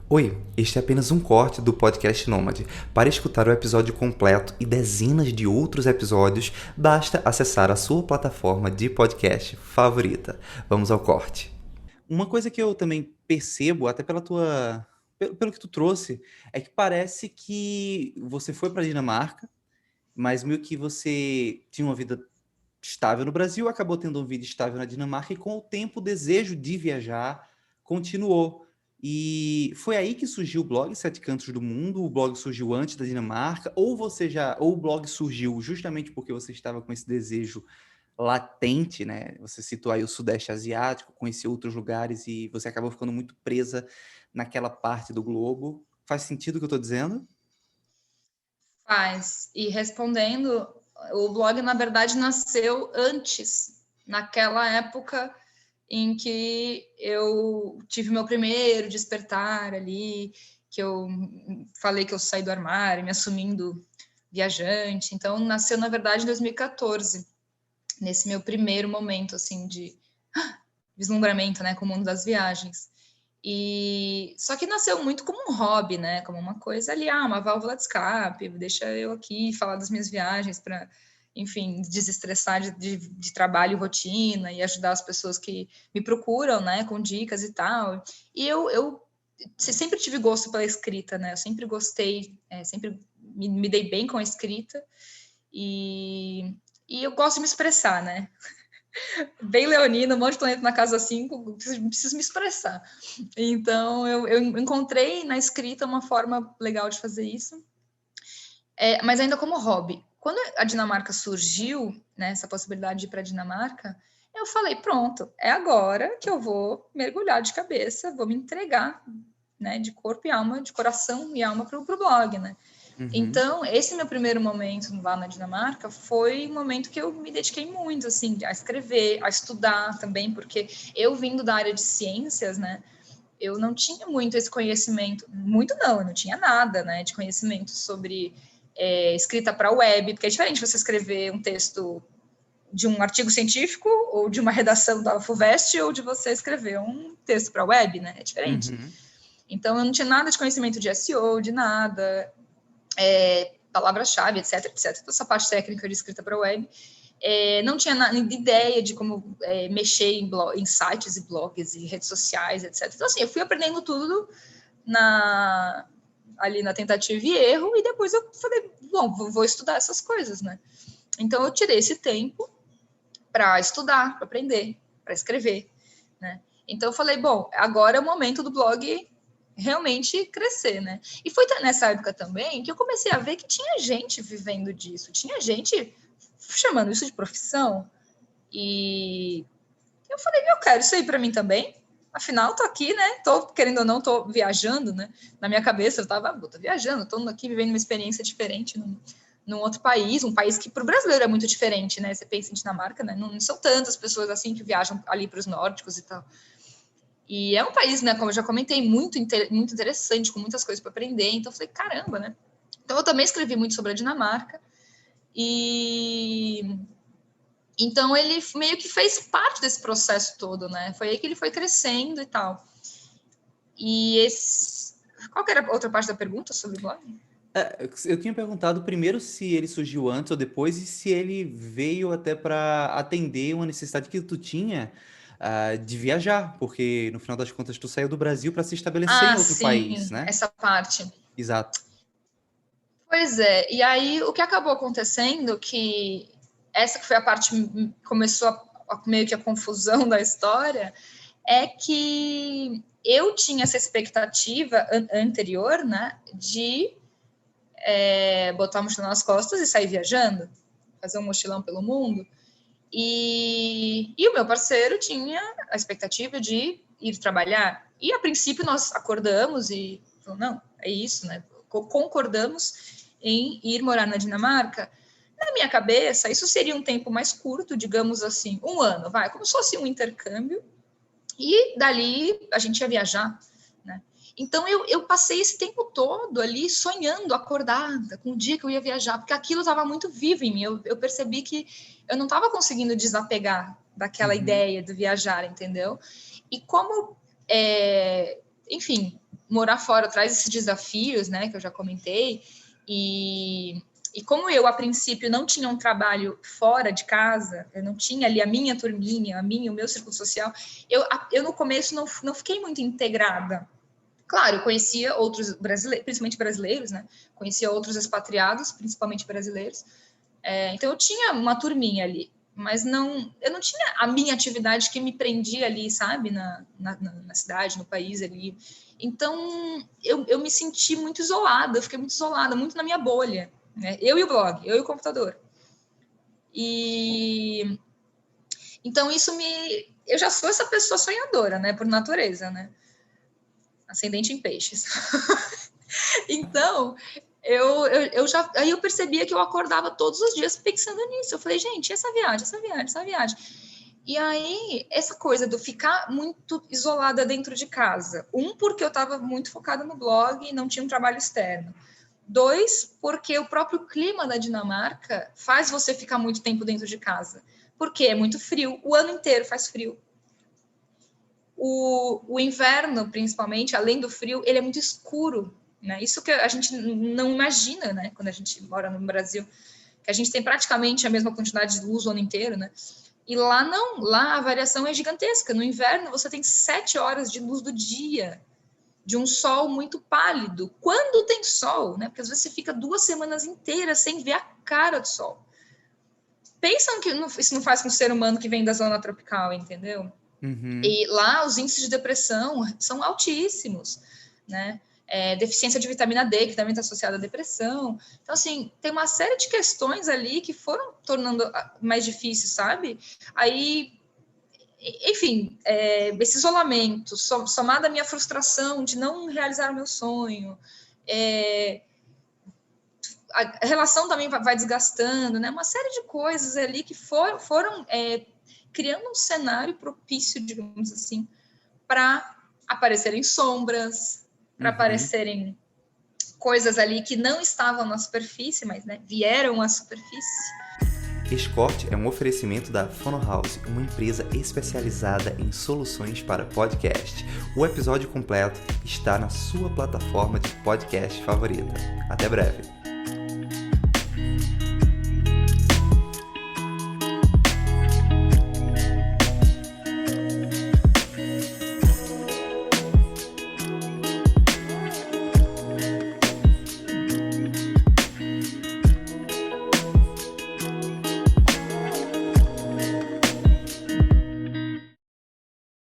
Oi, este é apenas um corte do podcast Nômade. Para escutar o episódio completo e dezenas de outros episódios, basta acessar a sua plataforma de podcast favorita. Vamos ao corte. Uma coisa que eu também percebo, até pelo que tu trouxe, é que parece que você foi para a Dinamarca, mas meio que você tinha uma vida estável no Brasil, acabou tendo uma vida estável na Dinamarca e com o tempo o desejo de viajar continuou. E foi aí que surgiu o blog Sete Cantos do Mundo. O blog surgiu antes da Dinamarca, ou o blog surgiu justamente porque você estava com esse desejo latente, né? Você citou aí o Sudeste Asiático, conheceu outros lugares e você acabou ficando muito presa naquela parte do globo. Faz sentido o que eu estou dizendo? Faz. E respondendo, o blog, na verdade, nasceu antes, naquela época em que eu tive meu primeiro despertar ali, que eu falei que eu saí do armário, me assumindo viajante. Então, nasceu, na verdade, em 2014, nesse meu primeiro momento, assim, de vislumbramento, né, com o mundo das viagens. E só que nasceu muito como um hobby, né? Como uma coisa ali, uma válvula de escape, deixa eu aqui falar das minhas viagens para, enfim, desestressar de trabalho e rotina e ajudar as pessoas que me procuram, né, com dicas e tal. E eu sempre tive gosto pela escrita, né? Eu sempre gostei, sempre me dei bem com a escrita e, e eu gosto de me expressar, né? Bem leonina, um monte de planeta na casa 5, preciso me expressar. Então, eu encontrei na escrita uma forma legal de fazer isso, mas ainda como hobby. Quando a Dinamarca surgiu, né, essa possibilidade de ir para a Dinamarca, eu falei, pronto, é agora que eu vou mergulhar de cabeça, vou me entregar, né, de corpo e alma, de coração e alma para o blog, né? Uhum. Então, esse meu primeiro momento lá na Dinamarca foi um momento que eu me dediquei muito, assim, a escrever, a estudar também, porque eu vindo da área de ciências, né, eu não tinha muito esse conhecimento, muito não, eu não tinha nada, né, de conhecimento sobre escrita para web, porque é diferente você escrever um texto de um artigo científico ou de uma redação da FUVEST ou de você escrever um texto para web, né, é diferente. Uhum. Então, eu não tinha nada de conhecimento de SEO, de nada, palavra-chave, etc, etc, toda essa parte técnica de escrita para web. Não tinha ideia de como mexer em sites e blogs e redes sociais, etc. Então, assim, eu fui aprendendo tudo ali na tentativa e erro, e depois eu falei, bom, vou estudar essas coisas, né? Então, eu tirei esse tempo para estudar, para aprender, para escrever, né? Então, eu falei, bom, agora é o momento do blog realmente crescer, né? E foi nessa época também que eu comecei a ver que tinha gente vivendo disso, tinha gente chamando isso de profissão, e eu falei, eu quero isso aí para mim também. Afinal, tô aqui, né? Tô, querendo ou não, tô viajando, né? Na minha cabeça eu tava, tô viajando, tô aqui vivendo uma experiência diferente num outro país, um país que para o brasileiro é muito diferente, né? Você pensa em Dinamarca, né? Não são tantas pessoas assim que viajam ali para os nórdicos e tal. E é um país, né, como eu já comentei, muito interessante, com muitas coisas para aprender. Então eu falei, caramba, né? Então eu também escrevi muito sobre a Dinamarca. E então ele meio que fez parte desse processo todo, né? Foi aí que ele foi crescendo e tal. E esse... Qual que era a outra parte da pergunta sobre o blog? Eu tinha perguntado primeiro se ele surgiu antes ou depois e se ele veio até para atender uma necessidade que tu tinha, de viajar, porque no final das contas tu saiu do Brasil para se estabelecer em Ah, outro país, sim, né? essa parte. Exato. Pois é, e aí o que acabou acontecendo, que essa que foi a parte que começou meio que a confusão da história, é que eu tinha essa expectativa anterior, né, de botar a mochila nas costas e sair viajando, fazer um mochilão pelo mundo. E o meu parceiro tinha a expectativa de ir trabalhar. E a princípio nós acordamos e falou, não, é isso, né? Concordamos em ir morar na Dinamarca. Na minha cabeça, isso seria um tempo mais curto, digamos assim, um ano, vai, como se fosse um intercâmbio, e dali a gente ia viajar, né? Então eu passei esse tempo todo ali sonhando, acordada, com o dia que eu ia viajar, porque aquilo estava muito vivo em mim. Eu percebi que eu não estava conseguindo desapegar daquela Uhum. ideia de viajar, entendeu? E como é, enfim, morar fora traz esses desafios, né, que eu já comentei, e como eu, a princípio, não tinha um trabalho fora de casa, eu não tinha ali a minha turminha, o meu círculo social, eu no começo não fiquei muito integrada. Claro, eu conhecia outros brasileiros, principalmente brasileiros, né? Conhecia outros expatriados, principalmente brasileiros. Então eu tinha uma turminha ali, mas eu não tinha a minha atividade que me prendia ali, sabe? Na cidade, no país ali. Então eu me senti muito isolada, eu fiquei muito isolada, muito na minha bolha, né? Eu e o blog, eu e o computador. E então eu já sou essa pessoa sonhadora, né? Por natureza, né? Ascendente em peixes. Então, aí eu percebia que eu acordava todos os dias pensando nisso. Eu falei, gente, essa viagem. E aí, essa coisa do ficar muito isolada dentro de casa. Porque eu estava muito focada no blog e não tinha um trabalho externo. 2, porque o próprio clima da Dinamarca faz você ficar muito tempo dentro de casa. Porque é muito frio, o ano inteiro faz frio. O inverno, principalmente, além do frio, ele é muito escuro, né? Isso que a gente não imagina, né? Quando a gente mora no Brasil, que a gente tem praticamente a mesma quantidade de luz o ano inteiro, né? E lá não, lá a variação é gigantesca. No inverno você tem 7 horas de luz do dia, de um sol muito pálido. Quando tem sol, né? Porque às vezes você fica 2 semanas inteiras sem ver a cara do sol. Pensam que isso não faz com o ser humano que vem da zona tropical, entendeu? Uhum. E lá os índices de depressão são altíssimos, né? Deficiência de vitamina D, que também está associada à depressão. Então, assim, tem uma série de questões ali que foram tornando mais difícil, sabe? Aí, enfim, esse isolamento, somado à minha frustração de não realizar o meu sonho, a relação também vai desgastando, né? Uma série de coisas ali que foram criando um cenário propício, digamos assim, para aparecerem sombras, para aparecerem coisas ali que não estavam na superfície, mas vieram à superfície. Esse corte é um oferecimento da Fonohouse, uma empresa especializada em soluções para podcast. O episódio completo está na sua plataforma de podcast favorita. Até breve!